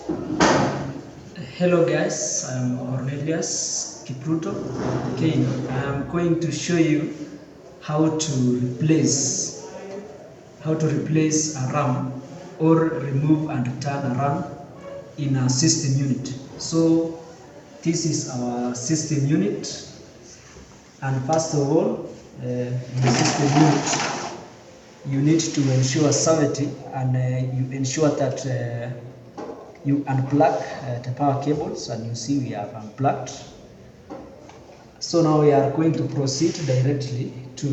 Hello guys, I'm Cornelius Kipruto. Okay, I'm going to show you how to replace a RAM or remove and return a RAM in a system unit. So this is our system unit, and first of all, in the system unit, you need to ensure safety, and you ensure that you unplug the power cables, and you see we have unplugged. So now we are going to proceed directly to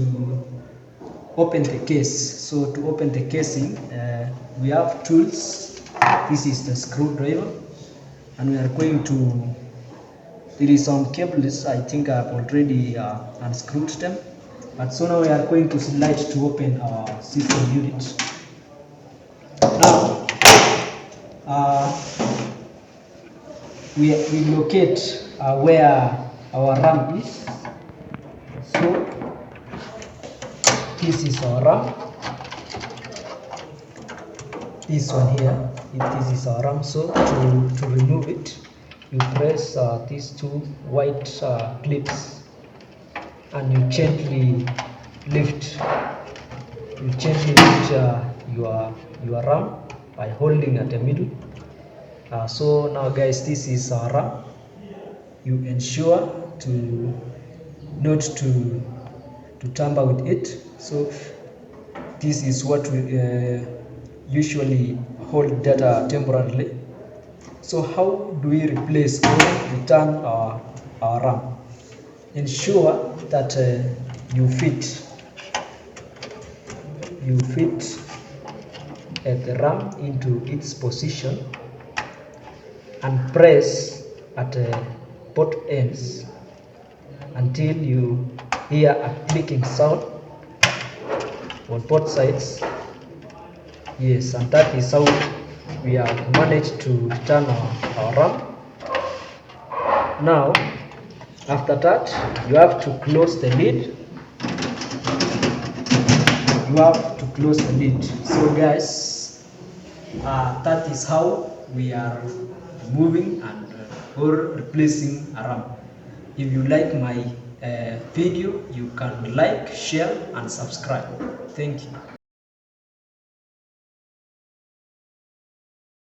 open the case. So to open the casing, we have tools. This is the screwdriver, and we are going to, there is some cables, I think I've already unscrewed them. But so now we are going to slide to open our system unit. Now, we locate where our RAM is. So this is our RAM. This one here, this is our RAM. So to remove it, you press these two white clips, and you gently lift. You gently lift your RAM by holding at the middle. So now guys, this is our RAM. You ensure to not to tamper with it. So this is what we usually hold data temporarily. So how do we replace or return our RAM? Ensure that you fit the RAM into its position, and press at both ends until you hear a clicking sound on both sides. Yes, and that is how we have managed to return our RAM. Now, after that, you have to close the lid. So guys, that is how we are removing and or replacing a RAM. If you like my video, you can like, share and subscribe. Thank you.